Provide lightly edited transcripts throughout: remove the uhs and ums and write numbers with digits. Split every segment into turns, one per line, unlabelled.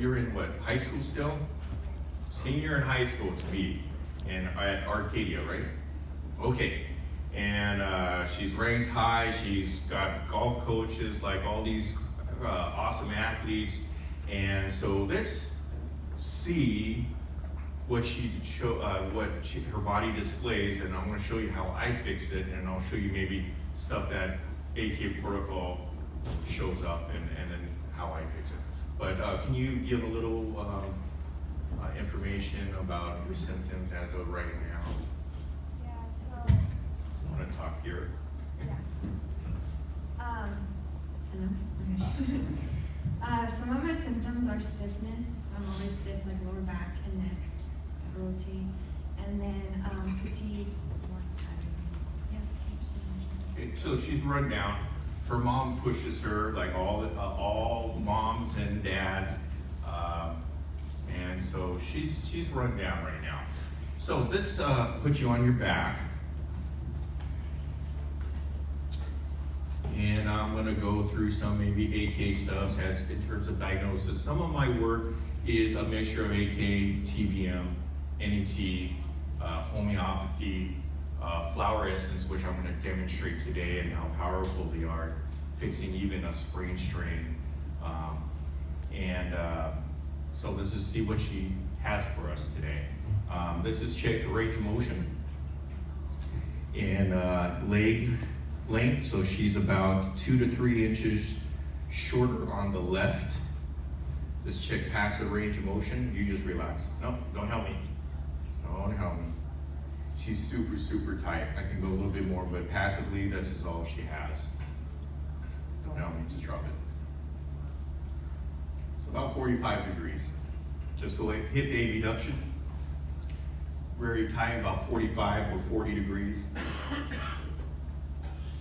you're in what, high school still? Senior in high school to be, and at Arcadia, right? Okay, and she's ranked high, she's got golf coaches, like all these awesome athletes, and so let's see what her body displays, and I'm going to show you how I fix it, and I'll show you maybe stuff that ICAK protocol shows up, and then how I fix it. But can you give a little information about your symptoms as of right now?
Yeah, so,
I want to talk here.
yeah. Hello? Okay. Some of my symptoms are stiffness. I'm always stiff, like lower back and neck, gotta rotate. And then fatigue, last time. Yeah.
Okay, so she's run down. Her mom pushes her, like all moms and dads, and so she's run down right now. So let's put you on your back, and I'm going to go through some maybe AK stuff as in terms of diagnosis. Some of my work is a mixture of AK, TBM, NET, homeopathy, flower essence, which I'm going to demonstrate today, and how powerful they are, fixing even a sprain strain. So let's just see what she has for us today. Let's just check the range of motion and leg length. So she's about 2 to 3 inches shorter on the left. Let's check passive range of motion. You just relax. No, don't help me. Don't help me. She's super, super tight. I can go a little bit more, but passively, this is all she has. Don't help me, just drop it. So about 45 degrees. Just go ahead, hit the abduction. Very tight, about 45 or 40 degrees.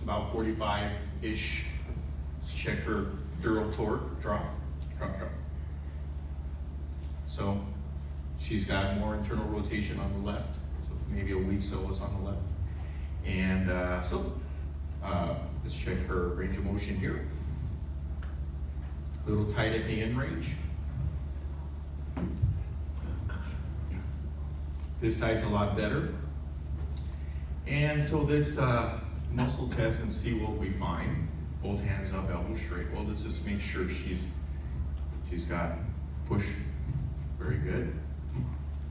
About 45-ish. Let's check her dural torque. Drop, drop, drop. So she's got more internal rotation on the left. Maybe a weak solace on the left. And let's check her range of motion here. A little tight at the end range. This side's a lot better. And so let's muscle test and see what we find. Both hands up, elbow straight. Well, let's just make sure she's got push. Very good.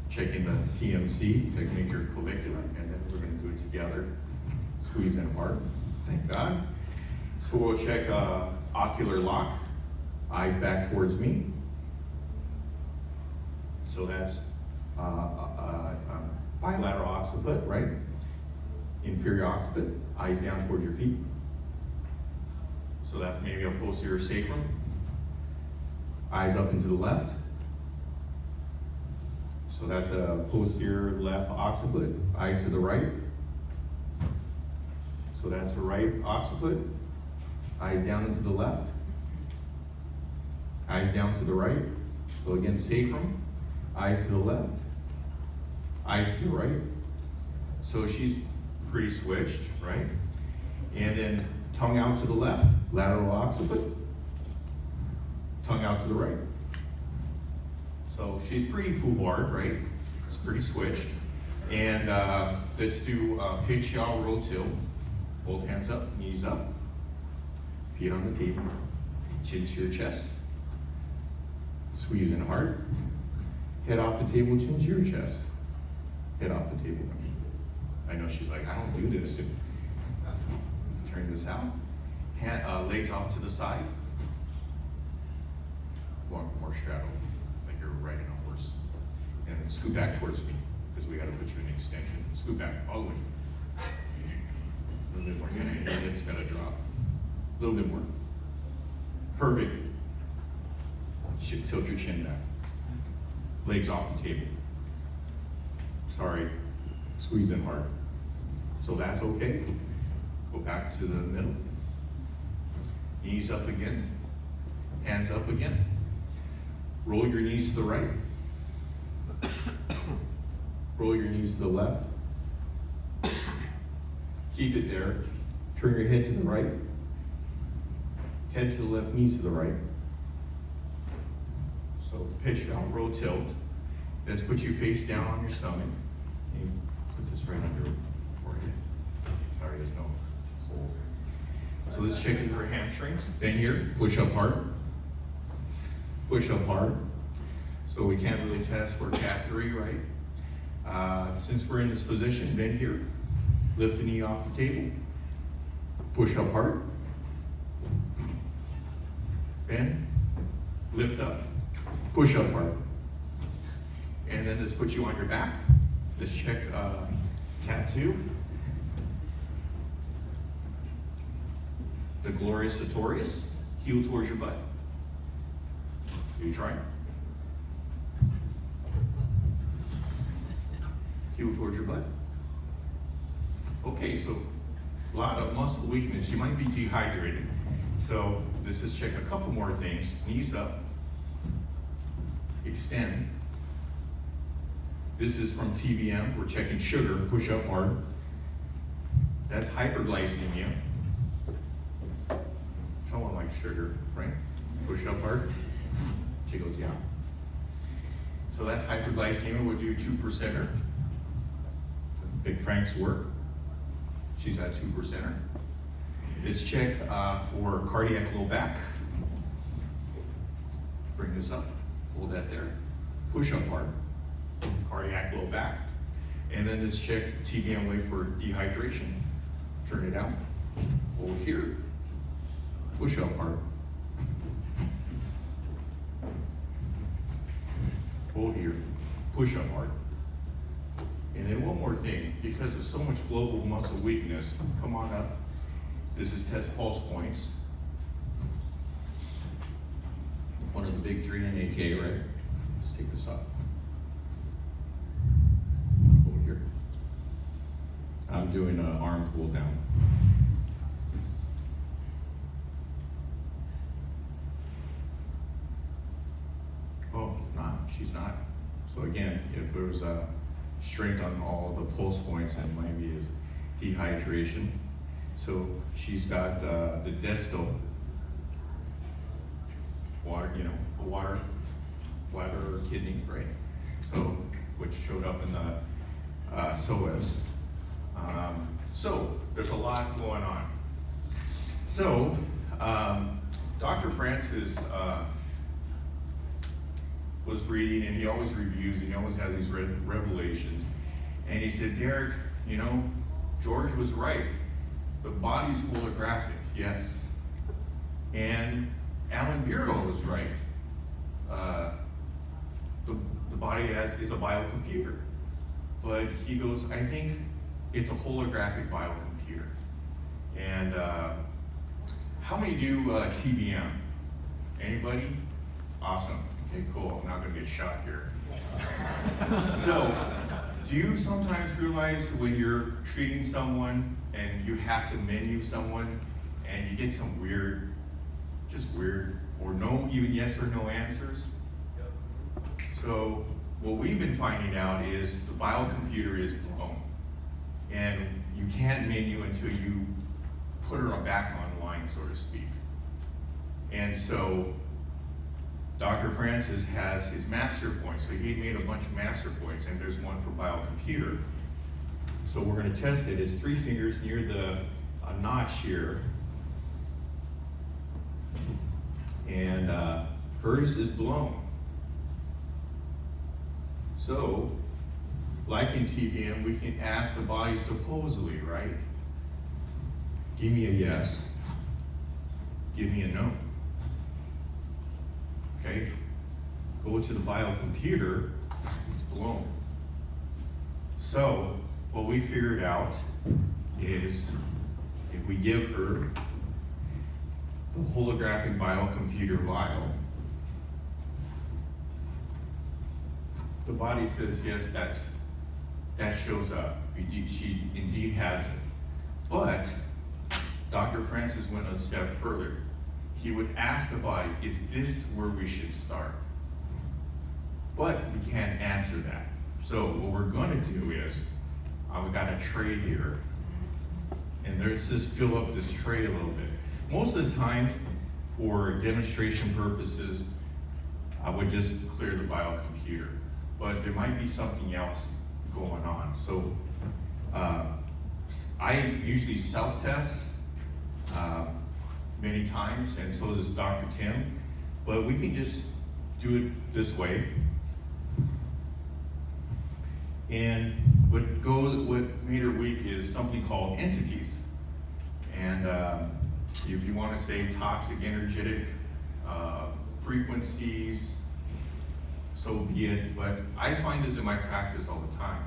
Checking the PMC, technique clavicular, and then we're going to do it together. Squeeze in hard, thank God. So we'll check ocular lock, eyes back towards me. So that's bilateral occiput, right? Inferior occiput, eyes down towards your feet. So that's maybe a posterior sacrum. Eyes up and to the left. So that's a posterior left occiput, eyes to the right. So that's a right occiput, eyes down into the left, eyes down to the right. So again, sacrum, eyes to the left, eyes to the right. So she's pretty switched, right? And then tongue out to the left, lateral occiput, tongue out to the right. So she's pretty foubarred, right? It's pretty switched. And let's do pitch, yaw, rotil. Both hands up, knees up, feet on the table, chin to your chest. Squeeze in hard. Head off the table, chin to your chest. Head off the table. I know she's like, I don't do this. Turn this out. Legs off to the side. More straddle. You're riding a horse. And then scoot back towards me, because we got to put you in extension. Scoot back all the way. A little bit more. Your hips got to drop. A little bit more. Perfect. Tilt your chin back. Legs off the table. Sorry. Squeeze in hard. So that's okay. Go back to the middle. Knees up again. Hands up again. Roll your knees to the right. Roll your knees to the left. Keep it there. Turn your head to the right. Head to the left, knees to the right. So pitch down, roll tilt. Let's put you face down on your stomach. You put this right under your forehead. Sorry, there's no hole. So let's check your hamstrings. Bend here, push up hard. Push up hard. So we can't really test for cat 3, right? Since we're in this position, bend here. Lift the knee off the table. Push up hard. Bend. Lift up. Push up hard. And then let's put you on your back. Let's check cat 2. The glorious sartorius. Heel towards your butt. You try. Heel towards your butt. Okay, so a lot of muscle weakness. You might be dehydrated. So let's just check a couple more things. Knees up. Extend. This is from TBM. We're checking sugar. Push up hard. That's hyperglycemia. Someone likes sugar, right? Push up hard. She goes, yeah. So that's hyperglycemia. We'll do 2%er. Big Frank's work. She's at 2%er. Let's check for cardiac low back. Bring this up. Hold that there. Push up hard. Cardiac low back. And then let's check TBM way for dehydration. Turn it out. Hold here. Push up hard. Hold here. Push up hard. And then one more thing, because there's so much global muscle weakness, come on up. This is test pulse points. One of the big 3 in AK, right? Let's take this up. Hold here. I'm doing an arm pull down. Oh, no, she's not. So again, if there was a strength on all the pulse points, and might be dehydration. So she's got the distal water, the water, bladder or kidney, right? So, which showed up in the psoas. So there's a lot going on. So Dr. Francis was reading, and he always reviews, and he always has these revelations. And he said, Darrick, George was right. The body's holographic, yes. And Alan Beardo was right. The body is a biocomputer. But he goes, I think it's a holographic biocomputer. And how many do TBM? Anybody? Awesome. Okay, cool. I'm not going to get shot here. So, do you sometimes realize when you're treating someone and you have to menu someone and you get some weird, or no, even yes or no answers? So, what we've been finding out is the biocomputer is blown. And you can't menu until you put her back online, so to speak. And so, Dr. Francis has his master points. So he made a bunch of master points, and there's one for biocomputer. So we're going to test it. It's 3 fingers near the notch here. And hers is blown. So, like in TBM, we can ask the body supposedly, right? Give me a yes. Give me a no. Okay? Go to the biocomputer, it's blown. So, what we figured out is if we give her the holographic biocomputer vial, the body says, yes, that shows up. She indeed has it. But Dr. Francis went a step further. He would ask the body, is this where we should start? But we can't answer that. So what we're going to do is, we got a tray here, and let's just fill up this tray a little bit. Most of the time, for demonstration purposes, I would just clear the biocomputer. But there might be something else going on. So I usually self-test many times, and so does Dr. Tim, but we can just do it this way. And what made her weak is something called entities. And if you want to say toxic, energetic frequencies, so be it. But I find this in my practice all the time.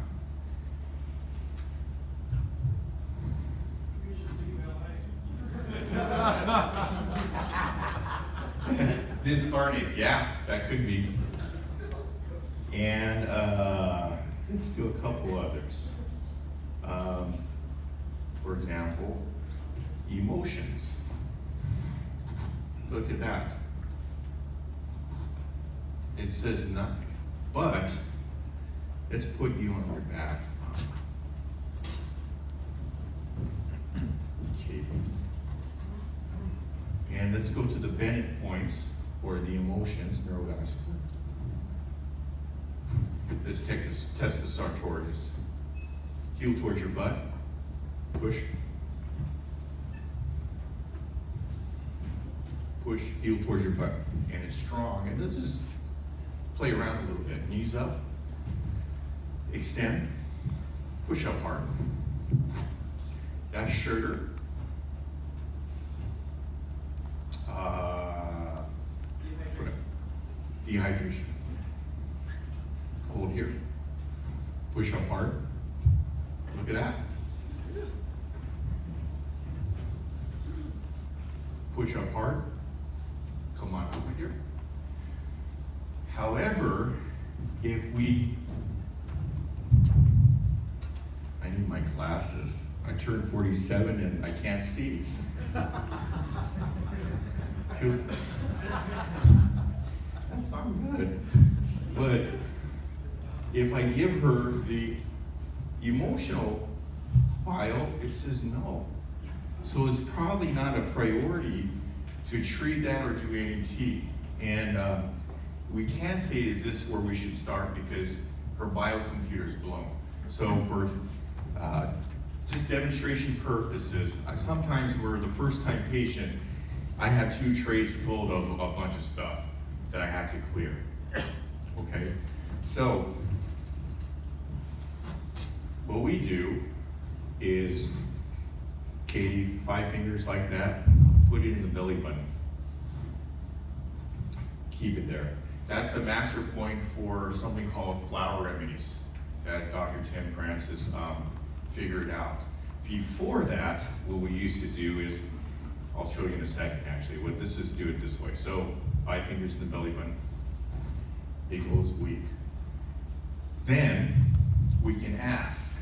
Discarnates, yeah, that could be. And let's do a couple others. For example, emotions. Look at that. It says nothing, but let's put you on your back. Okay. And let's go to the Bennett points for the emotions, neurovascular. Let's test the sartorius. Heel towards your butt. Push. Push, heel towards your butt. And it's strong. And let's just play around a little bit. Knees up. Extend. Push up hard. That's sugar. Dehydration. Hold here. Push up hard. Look at that. Push up hard. Come on over here. However, if we, I need my glasses. I turned 47 and I can't see. That's not good. But if I give her the emotional bio, it says no. So it's probably not a priority to treat that or do ANT. And we can't say, is this where we should start, because her biocomputer is blown. So for just demonstration purposes, sometimes we're the first time patient, I have 2 trays full of a bunch of stuff that I have to clear. Okay? So what we do is, Katie, 5 fingers like that, put it in the belly button. Keep it there. That's the master point for something called flower remedies that Dr. Tim Francis figured out. Before that, what we used to do is, I'll show you in a second actually, what this is, do it this way. So 5 fingers in the belly button, it goes weak. Then we can ask,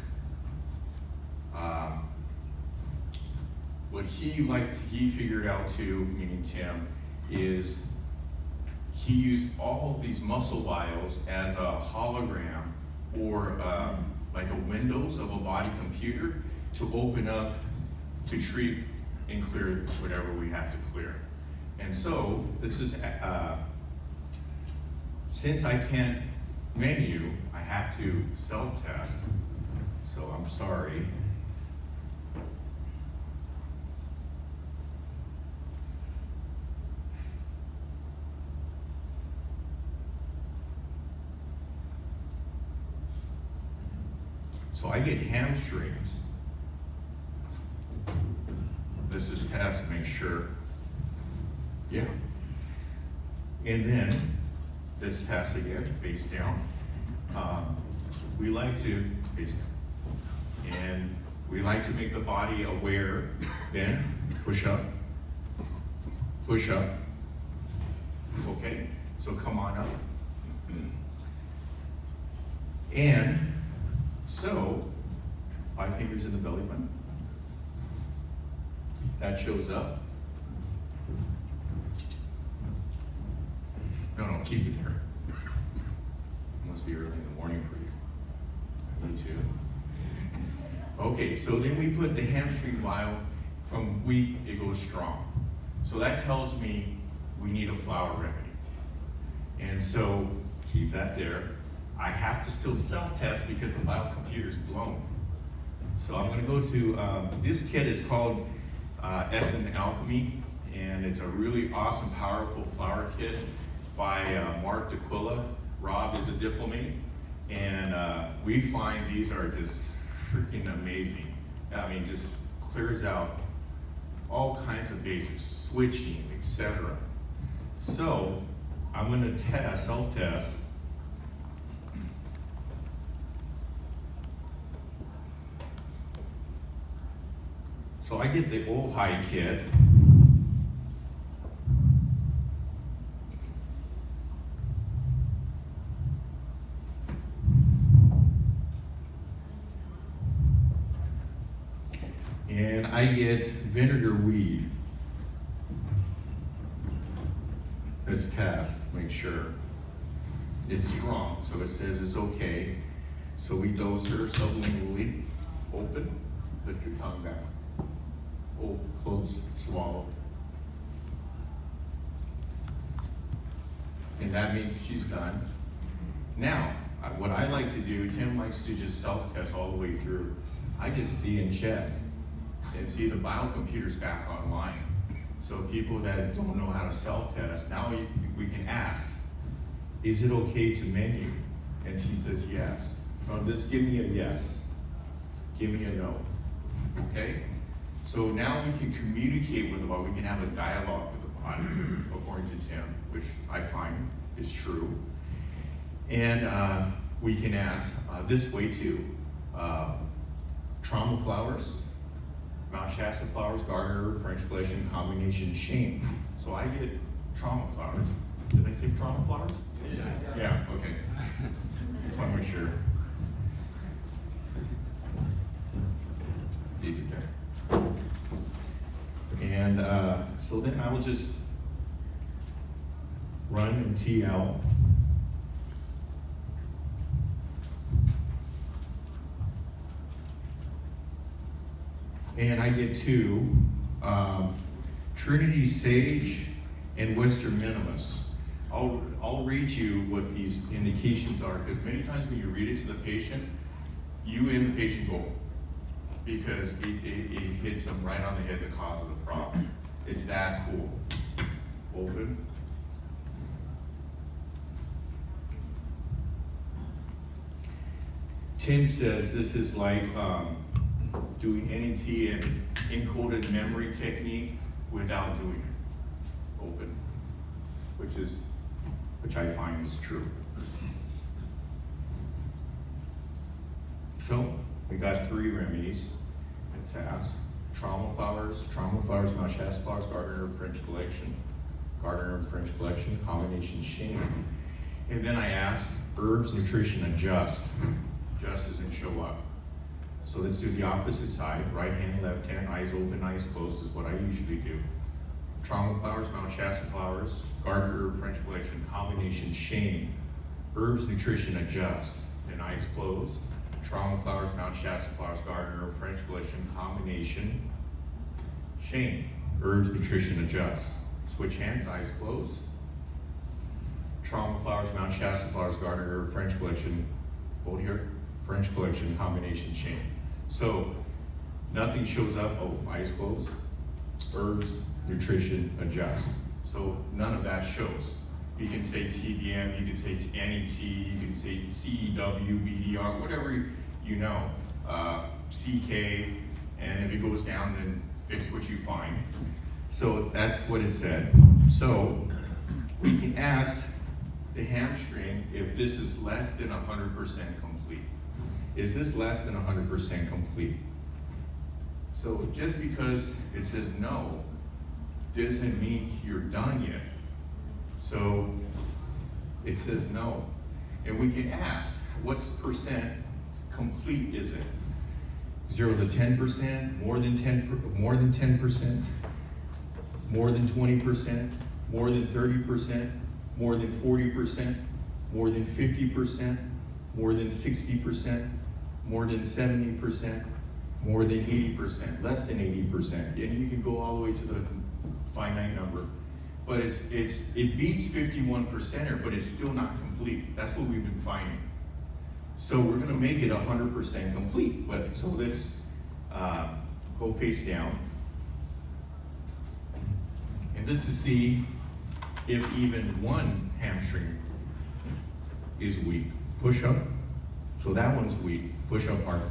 what he figured out too, meaning Tim, is he used all of these muscle vials as a hologram or like a windows of a body computer to open up to treat and clear whatever we have to clear. And so this is, since I can't menu, I have to self-test, so I'm sorry. So I get hamstrings. This is test to make sure. Yeah. And then this test again, face down. We like to face down. And we like to make the body aware. Then push up. Push up. Okay, so come on up. And so, 5 fingers in the belly button. That shows up. No, keep it there. It must be early in the morning for you. Me too. Okay, so then we put the hamstring vial from weak, it goes strong. So that tells me we need a flower remedy. And so keep that there. I have to still self-test because the biocomputer's blown. So I'm gonna go to, this kit is called Essence Alchemy, and it's a really awesome, powerful flower kit by Mark DeQuilla. Rob is a diplomate, and we find these are just freaking amazing. I mean, just clears out all kinds of basics, switching, etc. So I'm gonna test, self-test. So I get the old high kit. And I get vinegar weed. Let's test, make sure. It's strong, so it says it's okay. So we dose her sublingually. Open, lift your tongue back. Oh, close, swallow. And that means she's done. Now, what I like to do, Tim likes to just self-test all the way through. I just see and check. And see the biocomputer's back online. So people that don't know how to self-test, now we can ask, is it okay to menu? And she says yes. No, just give me a yes. Give me a no. Okay? So now we can communicate with the body. We can have a dialogue with the body, according to Tim, which I find is true. And we can ask this way too. Trauma flowers, Mount Shasta flowers, Gardner, French collection, combination, shame. So I get trauma flowers. Did I say trauma flowers?
Yes.
Yeah, okay. Just want to make sure. Leave it there. And so then I will just run and tee out. And I get two, Trinity Sage and Western Minimus. I'll read you what these indications are, because many times when you read it to the patient, you and the patient go, because it hits them right on the head, the cause of the problem. It's that cool. Open. Tim says this is like doing NET and encoded memory technique without doing it. Open. Which I find is true. So we got 3 remedies. Let's ask. Trauma flowers, Mount Shasta flowers, Gardner French collection, combination shame. And then I asked, herbs, nutrition, adjust. Just doesn't show up. So let's do the opposite side, right hand, left hand, eyes open, eyes closed is what I usually do. Trauma flowers, Mount Shasta flowers, Gardner French collection, combination shame. Herbs, nutrition, adjust. And eyes closed. Trauma flowers, Mount Shasta flowers, Gardner French collection, combination shame. Herbs, nutrition, adjust. Switch hands, eyes closed. Trauma flowers, Mount Shasta flowers, Gardner French collection, hold here, French collection, combination shame. So nothing shows up, oh, eyes closed. Herbs, nutrition, adjust. So none of that shows. You can say TBM, you can say NET, you can say CEW, BDR, whatever you know, CK, and if it goes down, then fix what you find. So that's what it said. So we can ask the hamstring if this is less than 100% complete. Is this less than 100% complete? So just because it says no, doesn't mean you're done yet. So it says no. And we can ask, what's percent complete is it? 0 to 10%, more than 10%, more than 10%, more than 20%, more than 30%, more than 40%, more than 50%, more than 60%, more than 70%, more than 80%, less than 80%. And you can go all the way to the finite number. but it beats 51%er, but it's still not complete. That's what we've been finding. So we're gonna make it 100% complete. But so let's go face down. And this is to see if even one hamstring is weak. Push up. So that one's weak. Push up hard.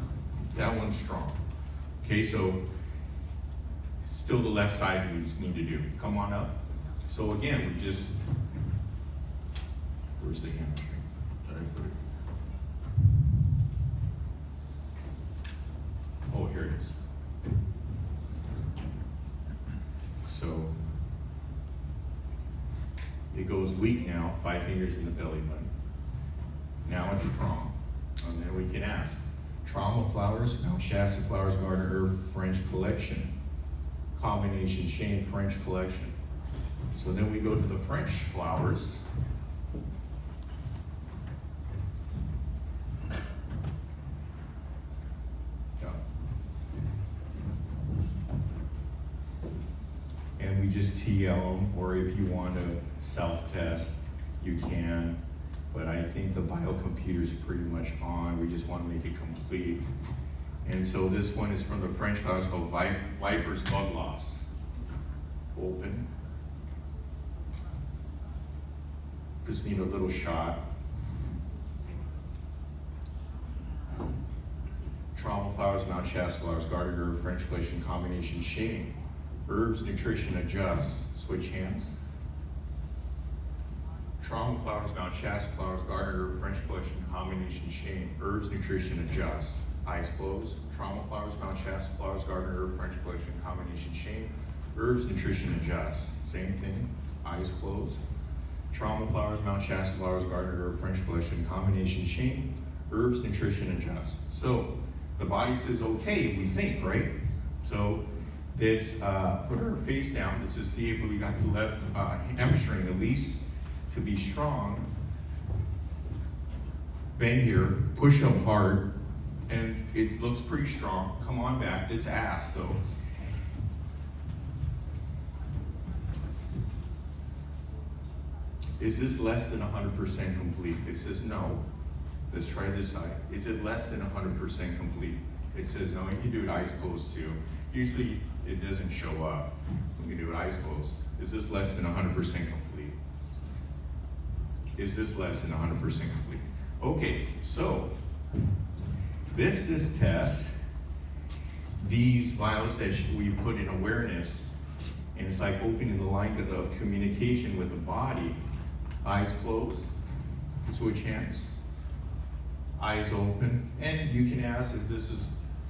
That one's strong. Okay, so still the left side we just need to do. Come on up. So again, we just, where's the hamstring? Did I put it? Oh, here it is. So it goes weak now, 5 fingers in the belly button. Now it's strong. And then we can ask, trauma flowers, Mount Shasta flowers, garden herb, French collection. Combination shame, French collection. So then we go to the French flowers. Yeah. And we just TL them, or if you want to self-test, you can. But I think the biocomputer is pretty much on. We just want to make it complete. And so this one is from the French flowers called Viper's Bug Loss. Open. Just need a little shot. Trauma flowers, Mount Shasta flowers, garden herb, French collection, combination shame. Herbs, nutrition, adjust. Switch hands. Trauma flowers, Mount Shasta flowers, garden herb, French collection, combination shame. Herbs, nutrition, adjust. Eyes closed. Trauma flowers, Mount Shasta flowers, garden herb, French collection, combination shame. Herbs, nutrition, adjust. Same thing. Eyes closed. Trauma flowers, Mount Shasta flowers, garden herb, French collection, combination shame. Herbs, nutrition, adjust. So the body says okay, we think, right? So let's put our face down. Let's just see if we got the left hamstring at least to be strong. Bend here, push up hard, and it looks pretty strong. Come on back. Let's ask though. Is this less than 100% complete? It says no. Let's try this side. Is it less than 100% complete? It says no. You can do it eyes closed too. Usually it doesn't show up. We can do it eyes closed. Is this less than 100% complete? Is this less than 100% complete? Okay, so this test, these vials that we put in awareness, and it's like opening the line of communication with the body. Eyes closed, switch hands, eyes open, and you can ask if this is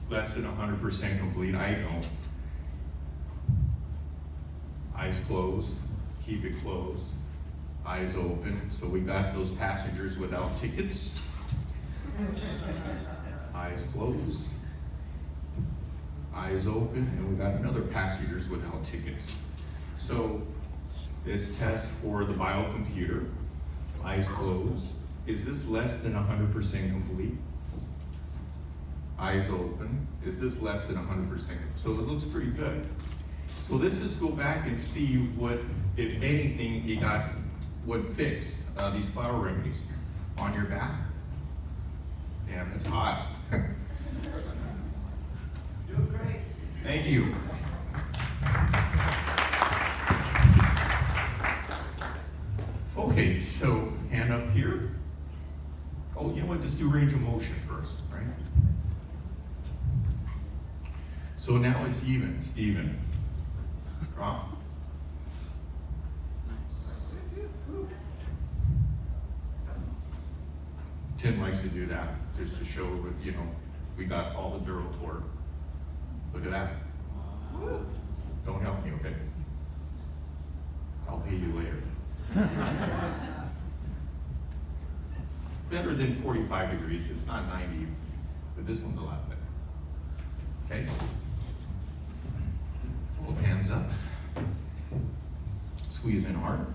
less than 100% complete. I don't. Eyes closed, keep it closed, eyes open. So we got those passengers without tickets. Eyes closed, eyes open, and we got another passengers without tickets. So let's test for the biocomputer. Eyes closed. Is this less than 100% complete? Eyes open. Is this less than 100%? So it looks pretty good. So let's just go back and see what, if anything, you got what fixed these flower remedies. On your back. Damn, it's hot.
Doing great.
Thank you. Okay, so hand up here. Oh, you know what? Let's do range of motion first, right? So now it's even. It's even. Drop. Tim likes to do that just to show that, you know, we got all the dural torque. Look at that. Don't help me, okay? I'll pay you later. Better than 45 degrees. It's not 90, but this one's a lot better. Okay? Both hands up. Squeeze in hard.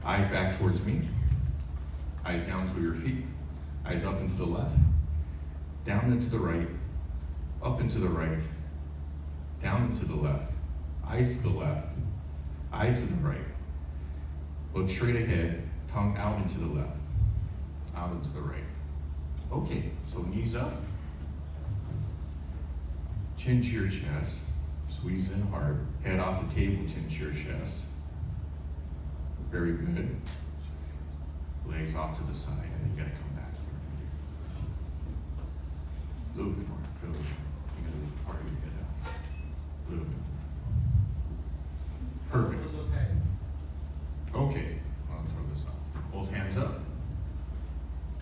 Eyes back towards me. Eyes down to your feet. Eyes up and to the left. Down and to the right. Up and to the right. Down and to the left. Eyes to the left. Eyes to the right. Look straight ahead, tongue out into the left, out into the right. Okay, so knees up, chin to your chest, squeeze in hard, head off the table, chin to your chest. Very good. Legs off to the side, and then you gotta come back here. A little bit more, a little bit more. You gotta leave part of your head out. A little bit more. Perfect. Okay, I'll throw this up. Both hands up.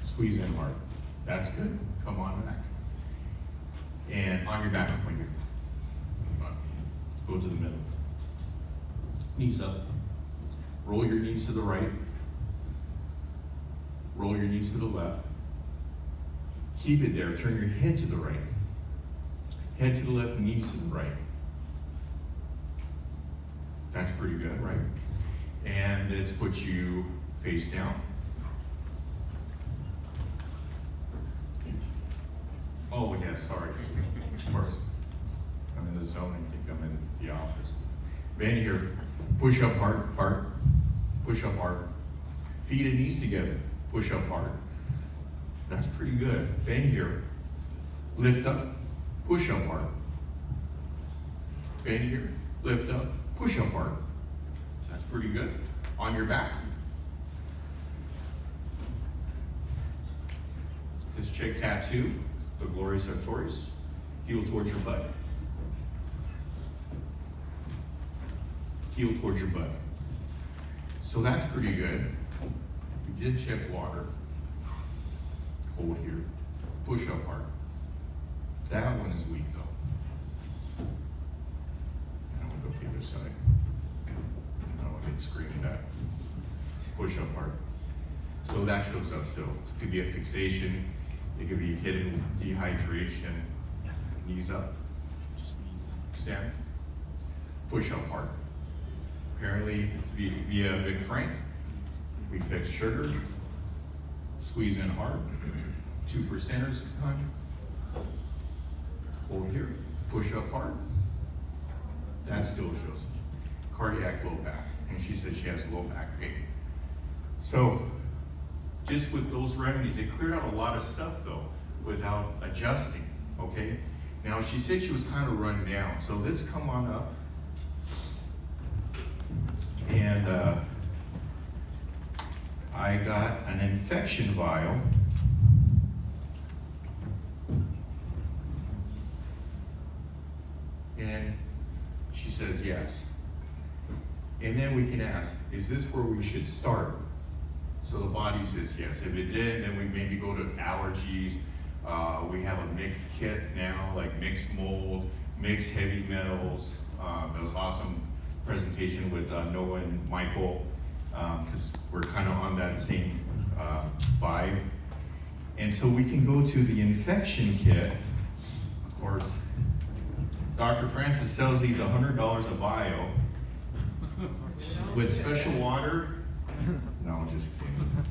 Squeeze in hard. That's good. Come on back. And on your back when you go to the middle. Knees up. Roll your knees to the right. Roll your knees to the left. Keep it there. Turn your head to the right. Head to the left, knees to the right. That's pretty good, right? And let's put you face down. Oh, yes, sorry. Of course. I'm in the zone. I think I'm in the office. Bend here. Push up hard, hard. Push up hard. Feet and knees together. Push up hard. That's pretty good. Bend here. Lift up. Push up hard. Bend here. Lift up. Push up hard. That's pretty good. On your back. Let's check cat 2. The glorious sartorius. Heel towards your butt. Heel towards your butt. So that's pretty good. We did check water. Hold here. Push up hard. That one is weak though. And I'm gonna go to the other side. I don't want to get screamed at. Push up hard. So that shows up still. It could be a fixation. It could be hidden dehydration. Knees up. Stand. Push up hard. Apparently, via Big Frank, we fixed sugar. Squeeze in hard. 2%ers time. Hold here. Push up hard. That still shows cardiac low back. And she says she has low back pain. So, just with those remedies, it cleared out a lot of stuff though, without adjusting, okay? Now, she said she was kind of run down, so let's come on up. And I got an infection vial. And she says yes. And then we can ask, is this where we should start? So the body says yes. If it did, then we maybe go to allergies. We have a mixed kit now, like mixed mold, mixed heavy metals. That was awesome presentation with Noah and Michael, because we're kind of on that same vibe. And so we can go to the infection kit. Of course, Dr. Francis sells these $100 a vial with special water. No, I'm just kidding.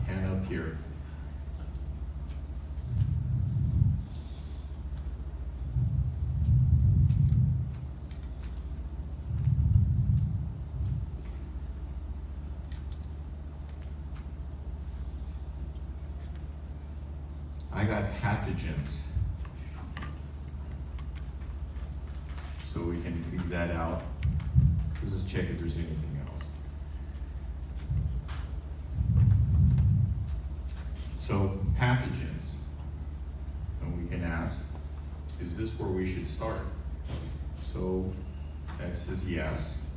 Hand up here. I got pathogens. So we can leave that out. Let's just check if there's anything else. So pathogens. And we can ask, is this where we should start? So that says yes.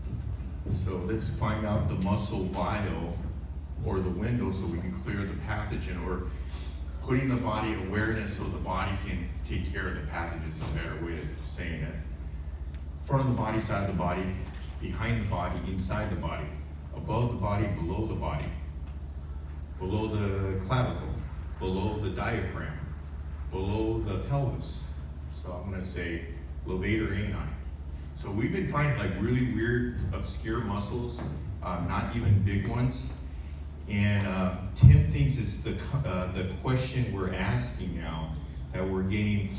So let's find out the muscle vial or the window so we can clear the pathogen, or putting the body awareness so the body can take care of the pathogens is a better way of saying it. Front of the body, side of the body, behind the body, inside the body, above the body, below the body, below the clavicle, below the diaphragm, below the pelvis. So I'm gonna say levator ani. So we've been finding like really weird, obscure muscles, not even big ones. And Tim thinks it's the question we're asking now that we're getting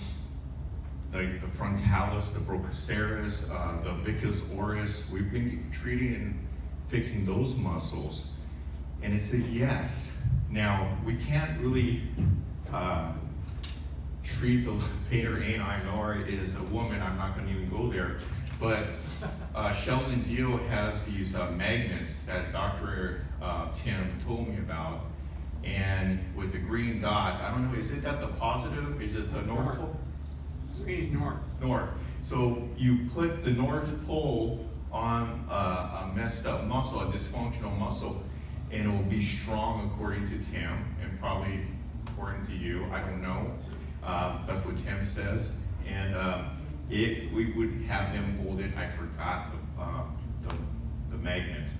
like the frontalis, the brachioceras, the vicus oris. We've been treating and fixing those muscles. And it says yes. Now, we can't really treat the levator ani nor is a woman. I'm not going to even go there. But Sheldon Deal has these magnets that Dr. Tim told me about. And with the green dot, I don't know, is it that the positive? Is it the north pole?
Green is north.
North. So you put the north pole on a messed up muscle, a dysfunctional muscle, and it will be strong according to Tim, and probably according to you, I don't know. That's what Tim says. And we would have them hold it. I forgot the magnet.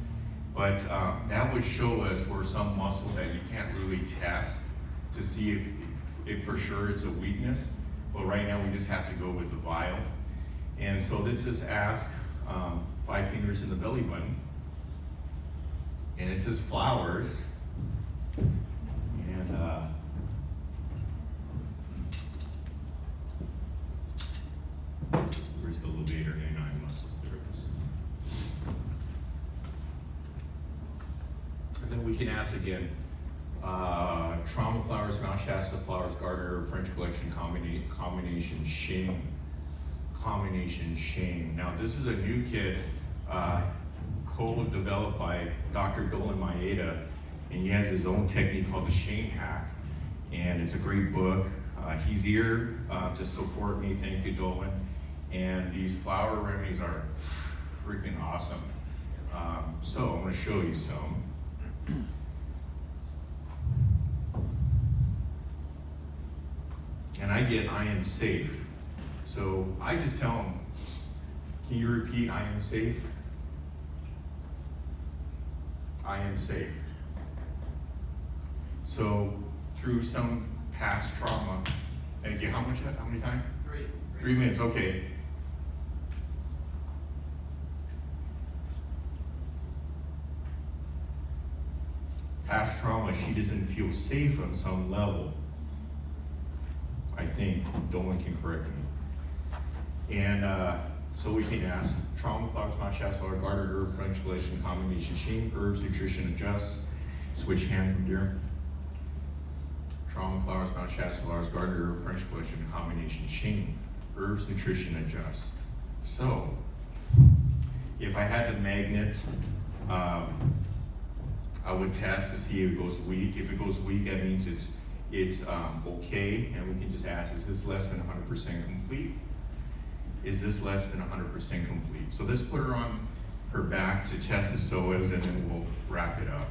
But that would show us for some muscle that you can't really test to see if for sure it's a weakness. But right now we just have to go with the vial. And so this is ask 5 fingers in the belly button. And it says flowers. And where's the levator ani muscle? There it is. And then we can ask again, trauma flowers, Mount Shasta flowers, Gardner, French collection, combination shame. Combination shame. Now this is a new kit, co-developed by Dr. Dolan Maeda, and he has his own technique called the shame hack. And it's a great book. He's here to support me, thank you Dolan. And these flower remedies are freaking awesome. So I'm gonna show you some. And I get I am safe. So I just tell them, can you repeat I am safe? I am safe. So through some past trauma, thank you, how many times? 3 minutes, okay. Past trauma, she doesn't feel safe on some level. I think, Dolan can correct me. And so we can ask, trauma flowers, Mount Shasta flower, Gardner herb, French collection, combination, shame, herbs, nutrition, adjust, switch hand from deer. Trauma flowers, Mount Shasta flowers, Gardner herb, French collection, combination, shame, herbs, nutrition, adjust. So, if I had the magnet, I would test to see if it goes weak. If it goes weak, that means it's okay, and we can just ask, is this less than 100% complete? Is this less than 100% complete? So let's put her on her back to test the psoas, and then we'll wrap it up.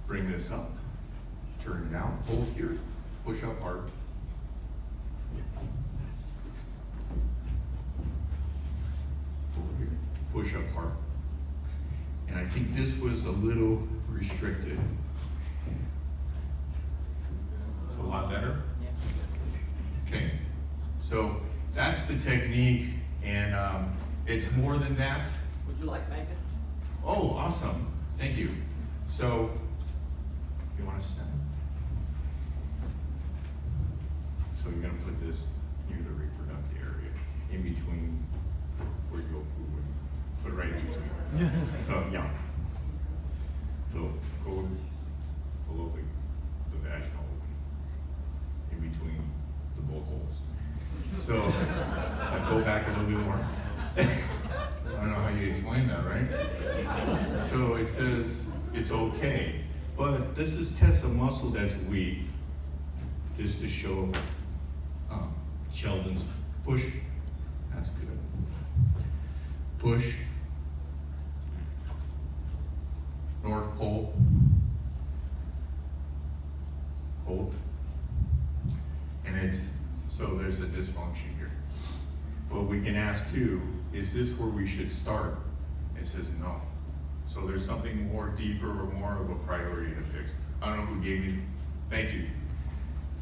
Bring this up, turn it out, hold here, push up hard. Hold here, push up hard. And I think this was a little restricted. So a lot better? Okay, so that's the technique, and it's more than that.
Would you like magnets?
Oh, awesome, thank you. So, you want to stand? So you're gonna put this near the reproductive area, in between where you go poo, put it right in between. So, yeah. So, go below the vaginal opening, in between the both holes. So, go back a little bit more. I don't know how you explain that, right? So it says it's okay, but this is test a muscle that's weak, just to show Sheldon's push. That's good. Push. North pole. Hold. And it's, so there's a dysfunction here. But we can ask too, is this where we should start? It says no. So there's something more deeper or more of a priority to fix. I don't know who gave you, thank you.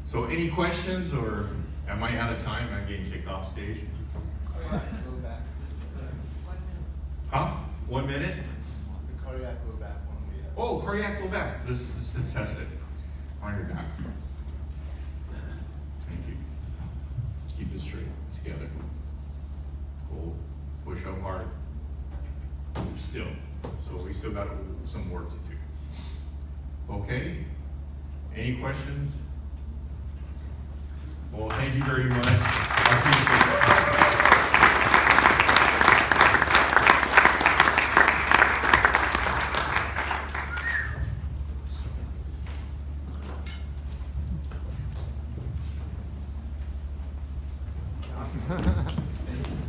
So any questions, or am I out of time? I'm getting kicked off stage.
Cardiac low back.
Huh? 1 minute?
The cardiac low back one we have.
Oh, cardiac low back. Let's test it. On your back. Thank you. Keep it straight, together. Hold, push up hard. Still. So we still got some work to do. Okay? Any questions? Well, thank you very much. I appreciate it.